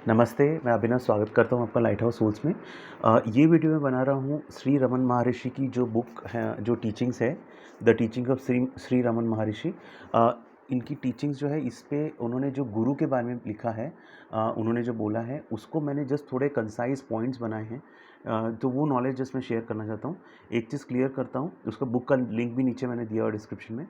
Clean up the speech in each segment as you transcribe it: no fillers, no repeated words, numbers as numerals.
नमस्ते, मैं अभिनव स्वागत करता हूँ आपका लाइट हाउस सोल्स में। ये वीडियो मैं बना रहा हूँ श्री रमन महर्षि की जो बुक है, जो टीचिंग्स है, the teaching of Shri Shri Raman महर्षि। इनकी टीचिंग्स जो है, इस पे उन्होंने जो गुरु के बारे में लिखा है, उन्होंने जो बोला है उसको मैंने जस्ट थोड़े कंसाइज पॉइंट्स बनाए हैं। तो वो नॉलेज जस्ट मैं शेयर करना चाहता हूँ। एक चीज़ क्लियर करता हूँ, उसका बुक का लिंक भी नीचे मैंने दिया और डिस्क्रिप्शन में।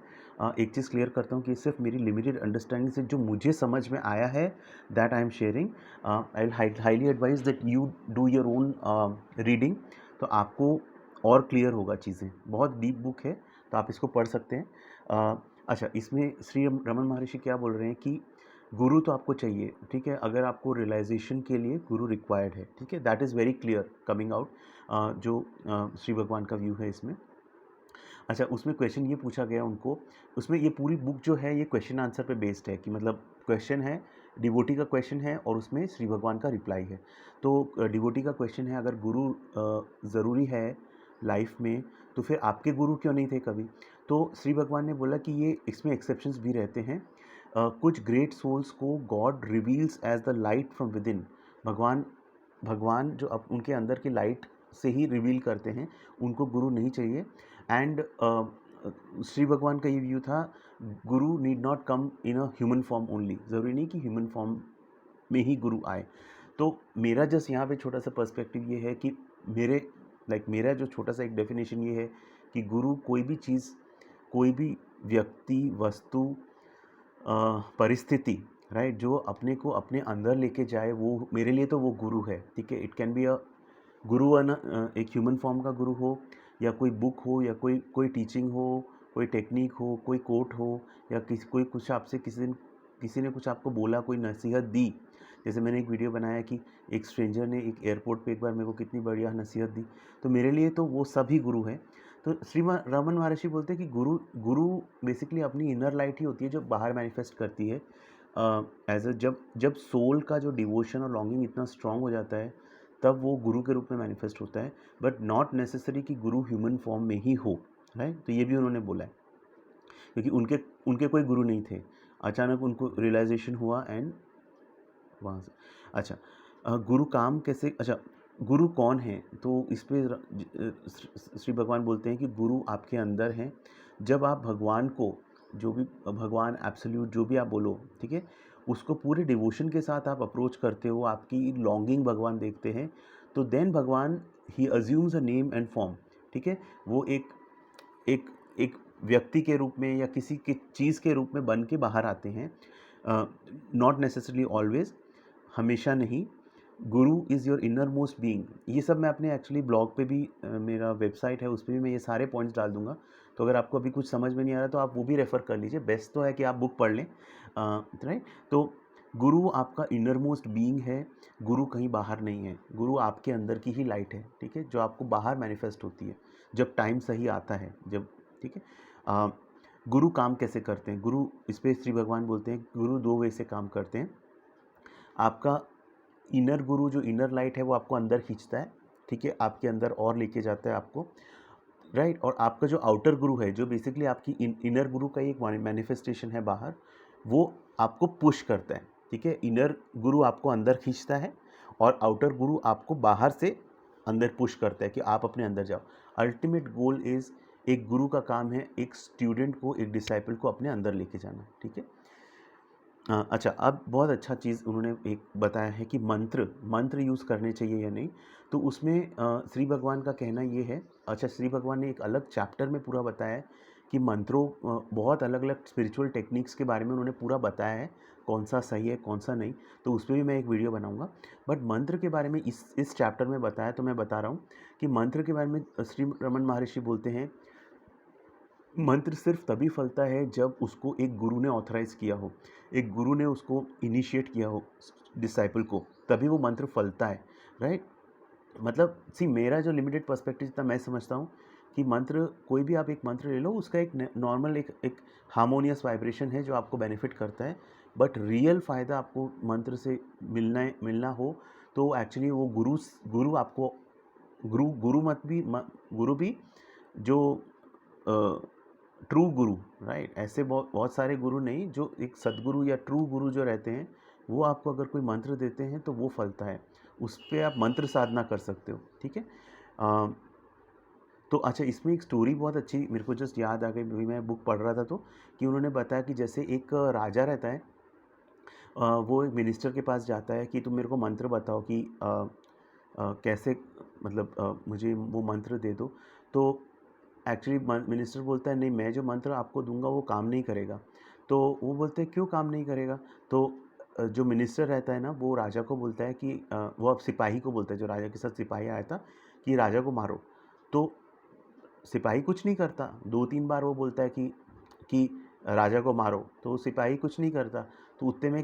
एक चीज़ क्लियर करता हूँ कि सिर्फ मेरी लिमिटेड अंडरस्टैंडिंग से जो मुझे समझ में आया है, that I am sharing. I highly advise that you do your own reading, तो आपको और क्लियर होगा चीज़ें। बहुत डीप बुक है, तो आप इसको पढ़ सकते हैं। अच्छा, इसमें श्री रमन महर्षि क्या बोल रहे हैं कि गुरु तो आपको चाहिए, ठीक है, अगर आपको रियलाइजेशन के लिए गुरु रिक्वायर्ड है, ठीक है, that is very clear coming out, जो श्री भगवान का व्यू है इसमें। अच्छा, उसमें क्वेश्चन ये पूछा गया उनको, उसमें ये पूरी बुक जो है ये क्वेश्चन आंसर पे बेस्ड है, कि मतलब क्वेश्चन है, डिवोटी का क्वेश्चन है और उसमें श्री भगवान का रिप्लाई है। तो डिवोटी का क्वेश्चन है, अगर गुरु ज़रूरी है लाइफ में, तो फिर आपके गुरु क्यों नहीं थे कभी? तो श्री भगवान ने बोला कि ये इसमें एक्सेप्शंस भी रहते हैं। कुछ ग्रेट सोल्स को God reveals as the light from within. भगवान भगवान जो उनके अंदर की लाइट से ही रिवील करते हैं, उनको गुरु नहीं चाहिए। एंड श्री भगवान का ये व्यू था, गुरु need not come in a human form only, ज़रूरी नहीं कि ह्यूमन फॉर्म में ही गुरु आए। तो मेरा जस्ट यहाँ पे छोटा सा पर्सपेक्टिव ये है कि मेरा जो छोटा सा एक डेफिनेशन ये है कि गुरु कोई भी चीज़, कोई भी व्यक्ति, वस्तु, परिस्थिति, राइट, जो अपने को अपने अंदर लेके जाए, वो मेरे लिए तो वो गुरु है, ठीक है। इट कैन बी अ गुरु एक ह्यूमन फॉर्म का गुरु हो, या कोई बुक हो, या कोई कोई टीचिंग हो, कोई टेक्निक हो, कोई कोट हो, या कोई कुछ आपसे किसी ने कुछ आपको बोला, कोई नसीहत दी। जैसे मैंने एक वीडियो बनाया कि एक स्ट्रेंजर ने एक एयरपोर्ट पे एक बार मेरे को कितनी बढ़िया नसीहत दी, तो मेरे लिए तो वो सभी गुरु हैं। तो रमन महर्षि बोलते हैं कि गुरु गुरु बेसिकली अपनी इनर लाइट ही होती है, जो बाहर मैनिफेस्ट करती है। एज अ जब जब सोल का जो डिवोशन और लॉन्गिंग इतना स्ट्रांग हो जाता है, तब वो गुरु के रूप में मैनिफेस्ट होता है, बट नॉट नेसेसरी कि गुरु ह्यूमन फॉर्म में ही हो, राइट। तो ये भी उन्होंने बोला है, क्योंकि उनके उनके कोई गुरु नहीं थे, अचानक उनको रियलाइजेशन हुआ एंड वहाँ से। अच्छा, गुरु काम कैसे, अच्छा, गुरु कौन है? तो इस पे श्री भगवान बोलते हैं कि गुरु आपके अंदर हैं। जब आप भगवान को, जो भी भगवान एब्सोल्यूट जो भी आप बोलो, ठीक है, उसको पूरे डिवोशन के साथ आप अप्रोच करते हो, आपकी लॉन्गिंग भगवान देखते हैं, तो देन भगवान ही assumes a name and form, ठीक है। वो एक एक एक व्यक्ति के रूप में या किसी की चीज़ के रूप में बन के बाहर आते हैं। नॉट नेसेसरली ऑलवेज, हमेशा नहीं। गुरु is your inner most being. ये सब मैं अपने एक्चुअली ब्लॉग पे भी, मेरा वेबसाइट है, उस पे भी मैं ये सारे पॉइंट्स डाल दूंगा। तो अगर आपको अभी कुछ समझ में नहीं आ रहा, तो आप वो भी रेफ़र कर लीजिए। बेस्ट तो है कि आप बुक पढ़ लें, राइट। तो गुरु आपका इनर मोस्ट बीइंग है, गुरु कहीं बाहर नहीं है, गुरु आपके अंदर की ही लाइट है, ठीक है, जो आपको बाहर मैनिफेस्ट होती है जब टाइम सही आता है, जब, ठीक है। अ, गुरु काम कैसे करते हैं? गुरु, इस पे श्री भगवान बोलते हैं, गुरु दो वे से काम करते हैं। आपका इनर गुरु, जो इनर लाइट है, वो आपको अंदर खींचता है, ठीक है, आपके अंदर और लेके जाता है आपको, राइट। और आपका जो आउटर गुरु है, जो बेसिकली आपकी इनर गुरु का एक मैनिफेस्टेशन है बाहर, वो आपको पुश करता है, ठीक है। इनर गुरु आपको अंदर खींचता है, और आउटर गुरु आपको बाहर से अंदर पुश करता है कि आप अपने अंदर जाओ। अल्टीमेट गोल इज़, एक गुरु का काम है एक स्टूडेंट को, एक डिसाइपल को अपने अंदर लेके जाना, ठीक है। अच्छा, अब बहुत अच्छा चीज़ उन्होंने एक बताया है कि मंत्र यूज़ करने चाहिए या नहीं। तो उसमें श्री भगवान का कहना ये है, अच्छा, श्री भगवान ने एक अलग चैप्टर में पूरा बताया है कि मंत्रों, बहुत अलग अलग स्पिरिचुअल टेक्निक्स के बारे में उन्होंने पूरा बताया है, कौन सा सही है कौन सा नहीं। तो उस पर भी मैं एक वीडियो बनाऊंगा। बट मंत्र के बारे में इस चैप्टर में बताया, तो मैं बता रहा हूँ कि मंत्र के बारे में श्री रमन महर्षि बोलते हैं, मंत्र सिर्फ तभी फलता है जब उसको एक गुरु ने ऑथराइज किया हो, एक गुरु ने उसको इनिशिएट किया हो डिसाइपल को, तभी वो मंत्र फलता है, राइट। मतलब सी, मेरा जो लिमिटेड पर्सपेक्टिव, जितना मैं समझता हूँ कि मंत्र, कोई भी आप एक मंत्र ले लो, उसका एक नॉर्मल एक हार्मोनियस वाइब्रेशन है जो आपको बेनिफिट करता है। बट रियल फ़ायदा आपको मंत्र से मिलना हो, तो एक्चुअली वो गुरु आपको, गुरु भी जो ट्रू गुरु, राइट, ऐसे बहुत बहुत सारे गुरु नहीं, जो एक सदगुरु या ट्रू गुरु जो रहते हैं, वो आपको अगर कोई मंत्र देते हैं तो वो फलता है, उस पे आप मंत्र साधना कर सकते हो, ठीक है। तो अच्छा, इसमें एक स्टोरी बहुत अच्छी मेरे को जस्ट याद आ गई, अभी मैं बुक पढ़ रहा था तो, कि उन्होंने बताया कि जैसे एक राजा रहता है, वो एक मिनिस्टर के पास जाता है कि तुम मेरे को मंत्र बताओ कि कैसे, मतलब मुझे वो मंत्र दे दो। तो एक्चुअली मिनिस्टर बोलता है नहीं, मैं जो मंत्र आपको दूंगा वो काम नहीं करेगा। तो वो बोलते हैं क्यों काम नहीं करेगा? तो जो मिनिस्टर रहता है ना, वो राजा को बोलता है कि वो अब सिपाही को बोलता है, जो राजा के साथ सिपाही आया था, कि राजा को मारो। तो सिपाही कुछ नहीं करता, 2-3 बार वो बोलता है कि राजा को मारो, तो वो सिपाही कुछ नहीं करता। तो उतने में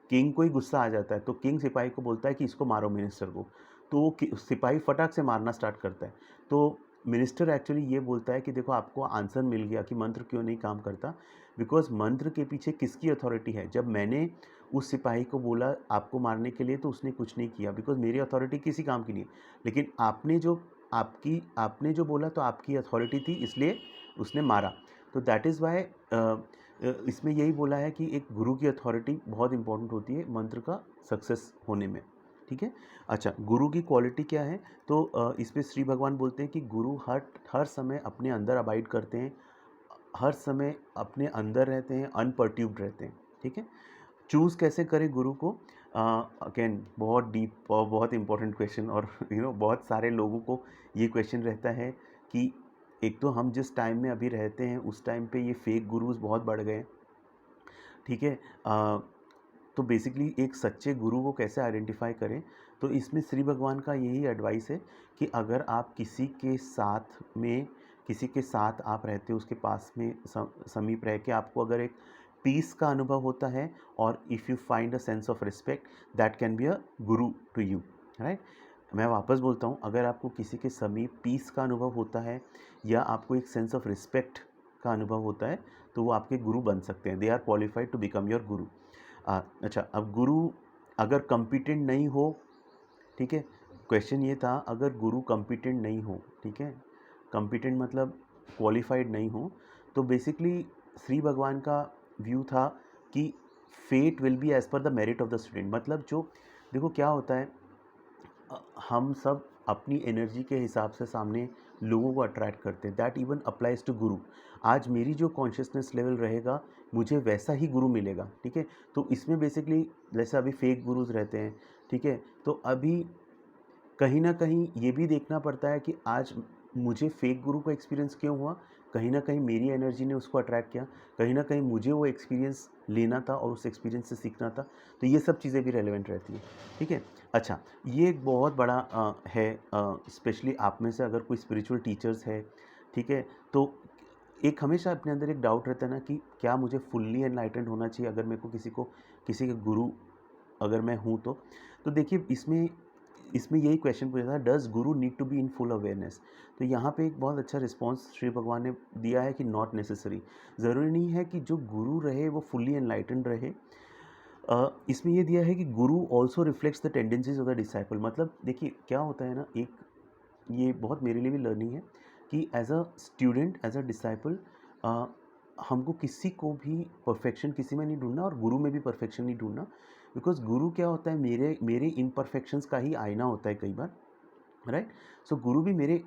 किंग को ही गुस्सा आ जाता है, तो किंग सिपाही को बोलता है कि इसको मारो, मिनिस्टर को। तो वो सिपाही फटाक से मारना स्टार्ट करता है। तो मिनिस्टर एक्चुअली ये बोलता है कि देखो, आपको आंसर मिल गया कि मंत्र क्यों नहीं काम करता, बिकॉज मंत्र के पीछे किसकी अथॉरिटी है? जब मैंने उस सिपाही को बोला आपको मारने के लिए, तो उसने कुछ नहीं किया, बिकॉज मेरी अथॉरिटी किसी काम की नहीं है। लेकिन आपने जो बोला, तो आपकी अथॉरिटी थी, इसलिए उसने मारा। तो दैट इज़ वाई इसमें यही बोला है कि एक गुरु की अथॉरिटी बहुत इंपॉर्टेंट होती है मंत्र का सक्सेस होने में, ठीक है। अच्छा, गुरु की क्वालिटी क्या है? तो इस पे श्री भगवान बोलते हैं कि गुरु हर समय अपने अंदर अबाइड करते हैं, हर समय अपने अंदर रहते हैं, अनपर्ट्यूब्ड रहते हैं, ठीक है। चूज़ कैसे करें गुरु को? अगेन बहुत डीप और बहुत इंपॉर्टेंट क्वेश्चन, और बहुत सारे लोगों को ये क्वेश्चन रहता है कि एक तो हम जिस टाइम में अभी रहते हैं, उस टाइम पे ये फेक गुरुज बहुत बढ़ गए, ठीक है। तो बेसिकली एक सच्चे गुरु को कैसे आइडेंटिफाई करें? तो इसमें श्री भगवान का यही एडवाइस है कि अगर आप किसी के साथ आप रहते हो, उसके पास में समीप रह के आपको अगर एक पीस का अनुभव होता है, और if you find a sense of respect, that can be a Guru to you, right. मैं वापस बोलता हूँ, अगर आपको किसी के समीप पीस का अनुभव होता है, या आपको एक सेंस ऑफ रिस्पेक्ट का अनुभव होता है, तो वो आपके गुरु बन सकते हैं। They are qualified to become your guru. अच्छा, अब गुरु अगर कॉम्पिटेंट नहीं हो, ठीक है, क्वेश्चन ये था, अगर गुरु कॉम्पिटेंट नहीं हो, ठीक है, कॉम्पिटेंट मतलब क्वालिफाइड नहीं हो, तो बेसिकली श्री भगवान का व्यू था कि fate will be as per the merit of the student. मतलब जो, देखो क्या होता है, हम सब अपनी एनर्जी के हिसाब से सामने लोगों को अट्रैक्ट करते हैं। दैट इवन अप्लाइज टू गुरु। आज मेरी जो कॉन्शियसनेस लेवल रहेगा, मुझे वैसा ही गुरु मिलेगा, ठीक है। तो इसमें बेसिकली जैसे अभी फेक गुरुज रहते हैं, ठीक है, तो अभी कहीं ना कहीं ये भी देखना पड़ता है कि आज मुझे फेक गुरु का एक्सपीरियंस क्यों हुआ। कहीं ना कहीं मेरी एनर्जी ने उसको अट्रैक्ट किया, कहीं ना कहीं मुझे वो एक्सपीरियंस लेना था और उस एक्सपीरियंस से सीखना था। तो ये सब चीज़ें भी रेलेवेंट रहती हैं, ठीक है। अच्छा, ये एक बहुत बड़ा है, स्पेशली आप में से अगर कोई स्पिरिचुअल टीचर्स है, ठीक है, तो एक हमेशा अपने अंदर एक डाउट रहता है ना कि क्या मुझे फुल्ली एनलाइटेंड होना चाहिए अगर मेरे को किसी के गुरु अगर मैं हूँ तो देखिए, इसमें यही क्वेश्चन पूछा था, does guru need to be in full awareness? तो यहाँ पे एक बहुत अच्छा रिस्पांस श्री भगवान ने दिया है कि नॉट नेसेसरी। ज़रूरी नहीं है कि जो गुरु रहे वो फुल्ली एनलाइटेंड रहे। इसमें ये दिया है कि गुरु also reflects the tendencies of the disciple. मतलब देखिए क्या होता है ना, एक ये बहुत मेरे लिए भी लर्निंग है कि as a student, as a disciple, हमको किसी को भी परफेक्शन किसी में नहीं ढूंढना, और गुरु में भी परफेक्शन नहीं ढूंढना। बिकॉज गुरु क्या होता है, मेरे मेरे इम्परफेक्शंस का ही आईना होता है कई बार, राइट। सो गुरु भी मेरे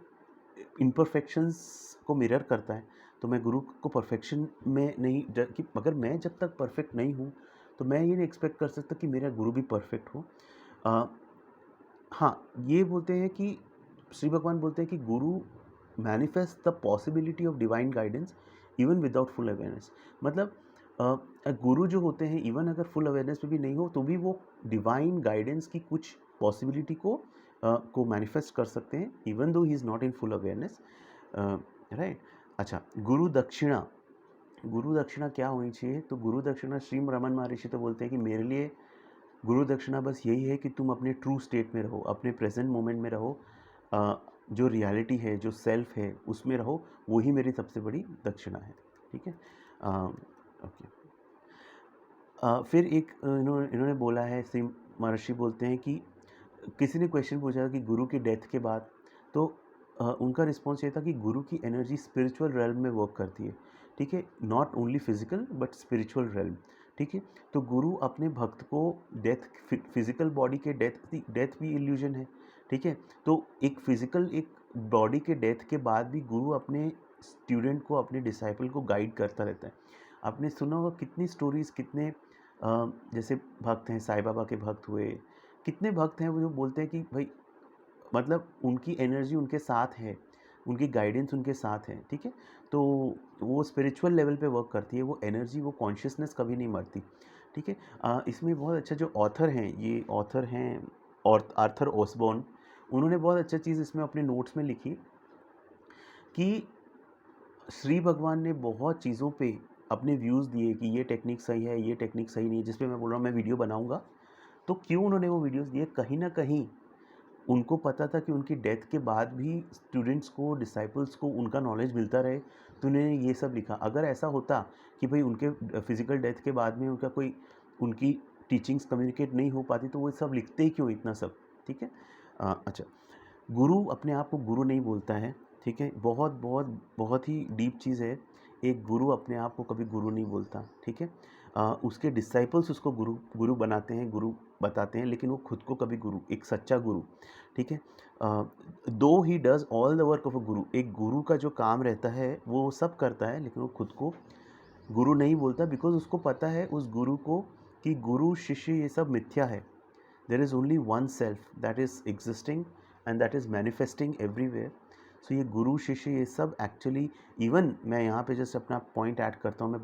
इम्परफेक्शंस को मिरर करता है। तो मैं गुरु को परफेक्शन में नहीं कि अगर मैं जब तक परफेक्ट नहीं हूँ, तो मैं ये नहीं एक्सपेक्ट कर सकता कि मेरा गुरु भी परफेक्ट हो। हाँ, ये बोलते हैं कि श्री भगवान बोलते हैं कि गुरु manifest the possibility of divine guidance even without full awareness. मतलब गुरु जो होते हैं, इवन अगर फुल अवेयरनेस में भी नहीं हो, तो भी वो डिवाइन गाइडेंस की कुछ पॉसिबिलिटी को मैनिफेस्ट कर सकते हैं, even though he is not in full awareness, right. अच्छा, गुरु दक्षिणा क्या होनी चाहिए? तो गुरु दक्षिणा, श्री रमन महर्षि तो बोलते हैं कि मेरे लिए गुरु दक्षिणा बस यही है कि तुम अपने ट्रू स्टेट में रहो, अपने प्रेजेंट मोमेंट में रहो, जो रियलिटी है, जो सेल्फ है, उसमें रहो, वही मेरी सबसे बड़ी दक्षिणा है, ठीक है। ओके। फिर एक इन्होंने बोला है, श्री महर्षि बोलते हैं कि किसी ने क्वेश्चन पूछा कि गुरु की डेथ के बाद, तो उनका रिस्पॉन्स ये था कि गुरु की एनर्जी स्पिरिचुअल रेल्म में वर्क करती है, ठीक है, not only physical but spiritual realm. ठीक है। तो गुरु अपने भक्त को डेथ, फिजिकल बॉडी के डेथ भी इल्यूजन है, ठीक है। तो एक फिजिकल एक बॉडी के डेथ के बाद भी गुरु अपने स्टूडेंट को, अपने डिसाइपल को गाइड करता रहता है। आपने सुना होगा कितनी स्टोरीज, कितने जैसे भक्त हैं, साईं बाबा के भक्त हुए, कितने भक्त हैं वो जो बोलते हैं कि भाई मतलब उनकी एनर्जी उनके साथ है, उनकी गाइडेंस उनके साथ है, ठीक है। तो वो स्पिरिचुअल लेवल पे वर्क करती है, वो एनर्जी, वो कॉन्शियसनेस कभी नहीं मरती, ठीक है। इसमें बहुत अच्छा जो ऑथर हैं, ये ऑथर हैं और आर्थर ऑसबॉर्न, उन्होंने बहुत अच्छा चीज़ इसमें अपने नोट्स में लिखी कि श्री भगवान ने बहुत चीज़ों पे अपने व्यूज़ दिए कि ये टेक्निक सही है, ये टेक्निक सही नहीं है, जिस पे मैं बोल रहा हूँ मैं वीडियो बनाऊंगा। तो क्यों उन्होंने वो वीडियोस दिए, कहीं ना कहीं उनको पता था कि उनकी डेथ के बाद भी स्टूडेंट्स को, डिसाइपल्स को उनका नॉलेज मिलता रहे, तो उन्होंने ये सब लिखा। अगर ऐसा होता कि भाई उनके फिजिकल डेथ के बाद में उनका कोई, उनकी टीचिंग्स कम्युनिकेट नहीं हो पाती, तो वो सब लिखते ही क्यों इतना सब, ठीक है। अच्छा, गुरु अपने आप को गुरु नहीं बोलता है, ठीक है। बहुत बहुत बहुत ही डीप चीज़ है। एक गुरु अपने आप को कभी गुरु नहीं बोलता, ठीक है। उसके डिसाइपल्स उसको गुरु गुरु बनाते हैं, गुरु बताते हैं, लेकिन वो खुद को कभी गुरु, एक सच्चा गुरु, ठीक है। दो he does all the work of a गुरु, एक गुरु का जो काम रहता है वो सब करता है, लेकिन वो खुद को गुरु नहीं बोलता, बिकॉज उसको पता है उस गुरु को कि गुरु शिष्य ये सब मिथ्या है। There is only one self that is existing and that is manifesting everywhere. So ये गुरु शिष्य ये सब एक्चुअली, इवन मैं यहाँ पे जस्ट अपना पॉइंट ऐड करता हूँ, मैं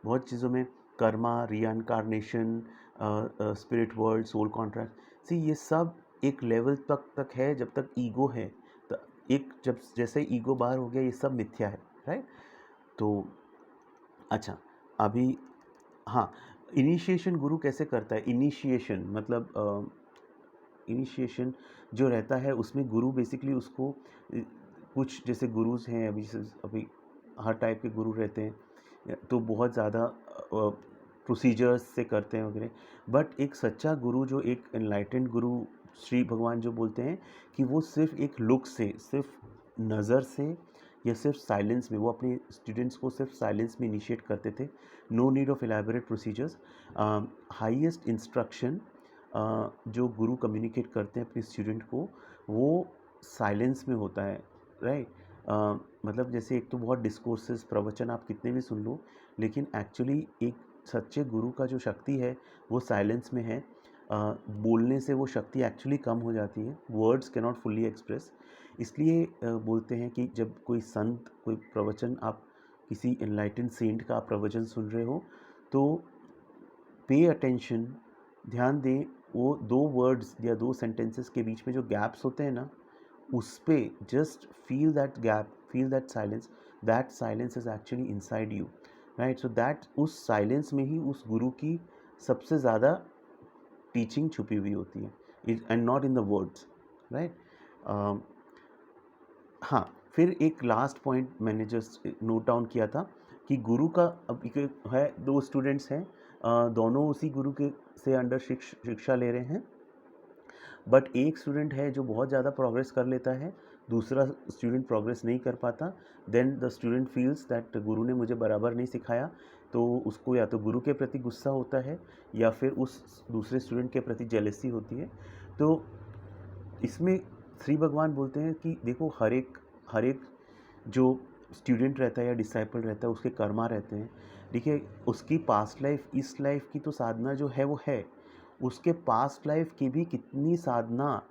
बहुत चीज़ों में karma, reincarnation, spirit world, soul contract, see ये सब एक लेवल तक है जब तक ईगो है। तो एक जब जैसे ईगो बाहर हो गया ये सब मिथ्या है, राइट। तो अच्छा, अभी हाँ, इनिशिएशन गुरु कैसे करता है। इनिशिएशन मतलब इनिशिएशन जो रहता है उसमें गुरु बेसिकली उसको कुछ जैसे गुरुज हैं, अभी हर टाइप के गुरु रहते हैं, तो बहुत ज़्यादा प्रोसीजर्स से करते हैं वगैरह। बट एक सच्चा गुरु, जो एक एनलाइटेंड गुरु, श्री भगवान जो बोलते हैं कि वो सिर्फ एक लुक से, सिर्फ नज़र से या सिर्फ साइलेंस में, वो अपने स्टूडेंट्स को सिर्फ साइलेंस में इनिशिएट करते थे। No need of elaborate procedures. Highest instruction जो गुरु कम्युनिकेट करते हैं अपने स्टूडेंट को, वो साइलेंस में होता है, राइट। मतलब जैसे एक तो बहुत डिस्कोर्सेस, प्रवचन आप कितने भी सुन लो, लेकिन एक्चुअली एक सच्चे गुरु का जो शक्ति है वो साइलेंस में है। बोलने से वो शक्ति एक्चुअली कम हो जाती है, words can not fully express. इसलिए बोलते हैं कि जब कोई संत, कोई प्रवचन, आप किसी एनलाइटेंड सेंट का आप प्रवचन सुन रहे हो, तो पे अटेंशन, ध्यान दें, वो दो वर्ड्स या दो सेंटेंसेस के बीच में जो गैप्स होते हैं ना, उस पे just feel that gap, feel that silence is actually inside you, right. So that उस साइलेंस में ही उस गुरु की सबसे ज़्यादा टीचिंग छुपी हुई होती है, and not in the words, right. हाँ, फिर एक लास्ट पॉइंट मैंने जस्ट नोट डाउन किया था कि गुरु का, अब है दो स्टूडेंट्स हैं, दोनों उसी गुरु के से अंडर शिक्षा ले रहे हैं, बट एक स्टूडेंट है जो बहुत ज़्यादा प्रोग्रेस कर लेता है, दूसरा स्टूडेंट प्रोग्रेस नहीं कर पाता। Then the student feels that गुरु ने मुझे बराबर नहीं सिखाया, तो उसको या तो गुरु के प्रति गुस्सा होता है या फिर उस दूसरे स्टूडेंट के प्रति जेलसी होती है। तो इसमें श्री भगवान बोलते हैं कि देखो, हर एक जो स्टूडेंट रहता है या डिसाइपल रहता है, उसके कर्मा रहते हैं, देखिए उसकी पास्ट लाइफ, इस लाइफ की तो साधना जो है वो है, उसके पास्ट लाइफ की भी कितनी साधना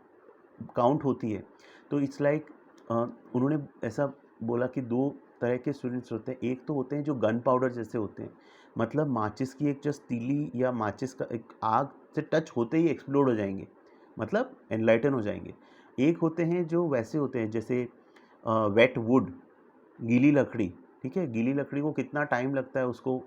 काउंट होती है। तो इट्स लाइक उन्होंने ऐसा बोला कि दो तरह के स्टूडेंट्स होते हैं। एक तो होते हैं जो गन पाउडर जैसे होते हैं, मतलब माचिस की एक जस्ट तीली या माचिस का एक आग से टच होते ही एक्सप्लोड हो जाएंगे, मतलब एनलाइटन हो जाएंगे। एक होते हैं जो वैसे होते हैं जैसे वेट वुड, गीली लकड़ी, ठीक है। गीली लकड़ी को कितना टाइम लगता है उसको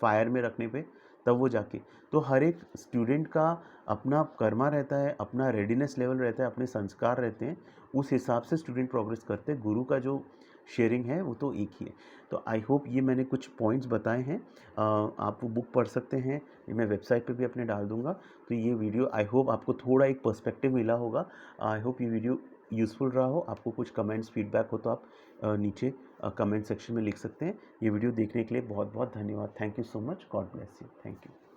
फायर में रखने पे, तब वो जाके, तो हर एक स्टूडेंट का अपना कर्मा रहता है, अपना रेडीनेस लेवल रहता है, अपने संस्कार रहते हैं, उस हिसाब से स्टूडेंट प्रोग्रेस करते हैं। गुरु का जो शेयरिंग है वो तो एक ही है। तो आई होप ये मैंने कुछ पॉइंट्स बताए हैं, आप वो बुक पढ़ सकते हैं, ये मैं वेबसाइट पे भी अपने डाल दूंगा। तो ये वीडियो आई होप आपको थोड़ा एक पर्सपेक्टिव मिला होगा। आई होप ये वीडियो यूज़फुल रहा हो। आपको कुछ कमेंट्स, फीडबैक हो तो आप नीचे कमेंट सेक्शन में लिख सकते हैं। ये वीडियो देखने के लिए बहुत बहुत धन्यवाद। Thank you so much. God bless you. Thank you.